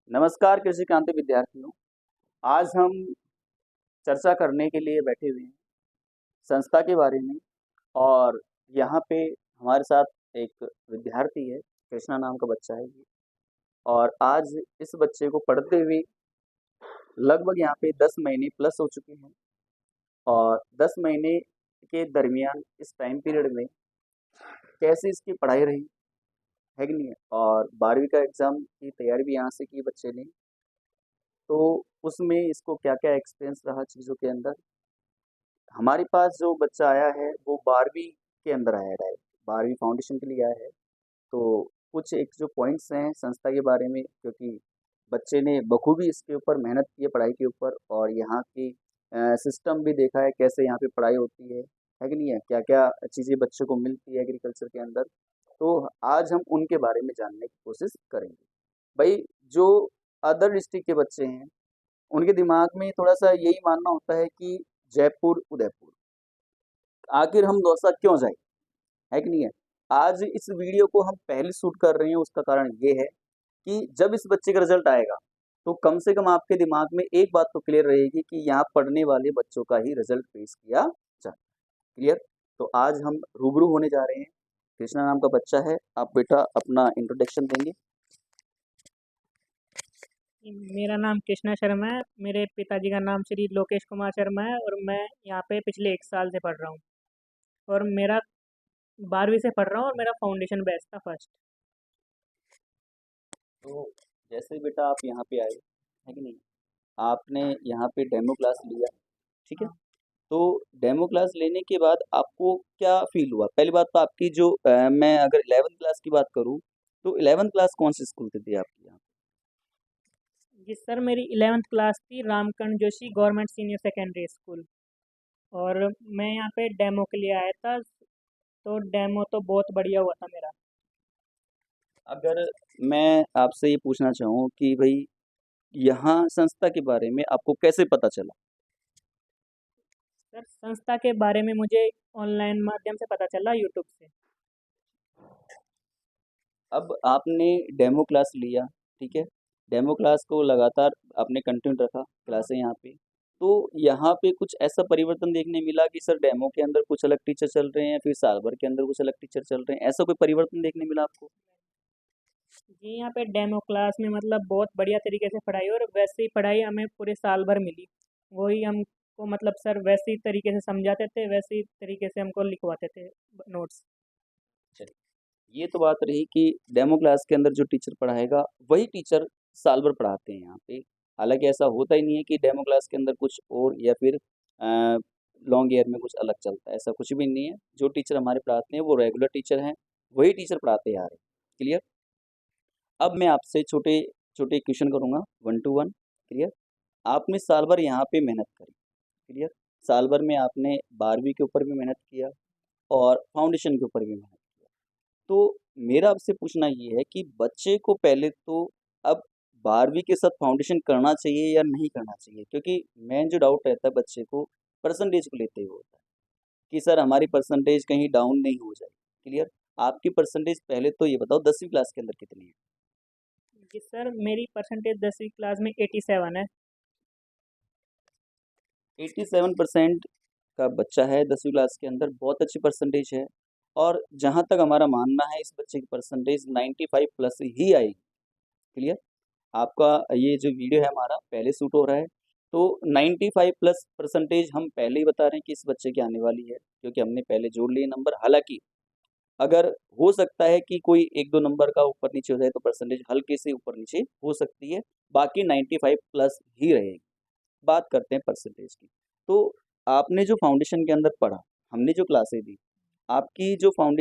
नमस्कार कृषि क्रांति विद्यार्थियों। आज हम चर्चा करने के लिए बैठे हुए हैं संस्था के बारे में। और यहाँ पे हमारे साथ एक विद्यार्थी है, कृष्णा नाम का बच्चा है ये। और आज इस बच्चे को पढ़ते हुए लगभग यहाँ पे 10 महीने प्लस हो चुके हैं। और 10 महीने के दरमियान इस टाइम पीरियड में कैसे इसकी पढ़ाई रही है कि नहीं है, और 12वीं का एग्ज़ाम की तैयारी भी यहाँ से की बच्चे ने। तो उसमें इसको क्या-क्या एक्सपीरियंस रहा चीज़ों के अंदर। हमारे पास जो बच्चा आया है वो 12वीं के अंदर आया है डायरेक्ट, 12वीं फाउंडेशन के लिए आया है। तो कुछ एक जो पॉइंट्स हैं संस्था के बारे में, क्योंकि बच्चे ने बखूबी इसके ऊपर मेहनत की है पढ़ाई के ऊपर, और यहाँ की सिस्टम भी देखा है कैसे यहाँ पे पढ़ाई होती है कि नहीं है? क्या-क्या चीज़ें बच्चों को मिलती है एग्रीकल्चर के अंदर। तो आज हम उनके बारे में जानने की कोशिश करेंगे। भाई, जो अदर डिस्ट्रिक्ट के बच्चे हैं उनके दिमाग में थोड़ा-सा यही मानना होता है कि जयपुर, उदयपुर, आखिर हम दौसा क्यों जाएँ, है कि नहीं है? आज इस वीडियो को हम पहले शूट कर रहे हैं, उसका कारण ये है कि जब इस बच्चे का रिज़ल्ट आएगा, तो कम से कम आपके दिमाग में एक बात तो क्लियर रहेगी कि यहाँ पढ़ने वाले बच्चों का ही रिज़ल्ट पेश किया जाए। क्लियर? तो आज हम रूबरू होने जा रहे हैं। कृष्णा नाम का बच्चा है। आप बेटा अपना इंट्रोडक्शन देंगे? मेरा नाम कृष्णा शर्मा है। मेरे पिताजी का नाम श्री लोकेश कुमार शर्मा है और मैं यहाँ पे पिछले 1 साल से पढ़ रहा हूँ और मेरा 12वीं से पढ़ रहा हूँ और मेरा फाउंडेशन बैच था फर्स्ट। तो जैसे बेटा आप यहाँ पे आए, है कि नहीं? आपने यहाँ पे डेमो क्लास लिया, ठीक है? हाँ। तो डेमो क्लास लेने के बाद आपको क्या फ़ील हुआ? पहली बात तो आपकी जो मैं अगर 11th क्लास की बात करूँ, तो 11th क्लास कौन-से स्कूल से थी आपकी यहाँ? जी सर, मेरी 11th क्लास थी Ramkaran Joshi government senior secondary school और मैं यहाँ पे डेमो के लिए आया था। तो डेमो तो बहुत बढ़िया हुआ था मेरा। अगर मैं आपसे ये पूछना चाहूँ कि भई यहाँ संस्था के बारे में आपको कैसे पता चला? सर, संस्था के बारे में मुझे ऑनलाइन माध्यम से पता चला, यूट्यूब से। अब आपने डेमो क्लास लिया, ठीक है? डेमो क्लास को लगातार आपने कंटिन्यू रखा, हाँ। क्लासें यहाँ पे। तो यहाँ पे कुछ ऐसा परिवर्तन देखने मिला कि सर डेमो के अंदर कुछ अलग टीचर चल रहे हैं, फिर साल भर के अंदर कुछ अलग टीचर चल रहे हैं, ऐसा कोई परिवर्तन देखने मिला आपको? जी, यहाँ पे डेमो क्लास में मतलब बहुत बढ़िया तरीके से पढ़ाई और वैसे ही पढ़ाई हमें पूरे साल भर मिली। वही हमको मतलब सर वैसे ही तरीके से समझाते थे, वैसे ही तरीके से हमको लिखवाते थे नोट्स। चलिए, ये तो बात रही कि डेमो क्लास के अंदर जो टीचर पढ़ाएगा, वही टीचर साल भर पढ़ाते हैं यहाँ पे। हालाँकि ऐसा होता ही नहीं है कि डेमो क्लास के अंदर कुछ और या फिर लॉन्ग ईयर में कुछ अलग चलता है, ऐसा कुछ भी नहीं है। जो टीचर हमारे पढ़ाते हैं वो रेगुलर टीचर हैं, वही टीचर पढ़ाते आ रहे हैं। क्लियर? अब मैं आपसे छोटे क्वेश्चन करूँगा 1 टू 1। क्लियर? आपने साल भर यहाँ पे मेहनत करी। क्लियर? साल भर में आपने 12वीं के ऊपर भी मेहनत किया और फाउंडेशन के ऊपर भी मेहनत किया। तो मेरा आपसे पूछना ये है कि बच्चे को पहले तो अब 12वीं के साथ फाउंडेशन करना चाहिए या नहीं करना चाहिए? क्योंकि मेन जो डाउट रहता है बच्चे को परसेंटेज को लेते हुए होता है कि सर हमारी परसेंटेज कहीं डाउन नहीं हो जाए। क्लियर? आपकी परसेंटेज पहले तो ये बताओ 10वीं क्लास के अंदर कितनी है? जी सर, मेरी परसेंटेज 10वीं क्लास में 87 है। 87% का बच्चा है 10वीं क्लास के अंदर, बहुत अच्छी परसेंटेज है। और जहाँ तक हमारा मानना है इस बच्चे की परसेंटेज 95 प्लस ही आएगी। क्लियर? आपका ये जो वीडियो है हमारा पहले शूट हो रहा है, तो 95 प्लस परसेंटेज हम पहले ही बता रहे हैं कि इस बच्चे की आने वाली है, क्योंकि हमने पहले जोड़ लिए नंबर। हालाँकि अगर हो सकता है कि कोई 1-2 नंबर का ऊपर-नीचे हो जाए तो परसेंटेज हल्के से ऊपर-नीचे हो सकती है, बाकी 95 प्लस ही रहेगी। बात करते हैं परसेंटेज की। तो आपने जो फाउंडेशन के अंदर पढ़ा, हमने जो क्लासें दी, आपकी जो फाउंडेशन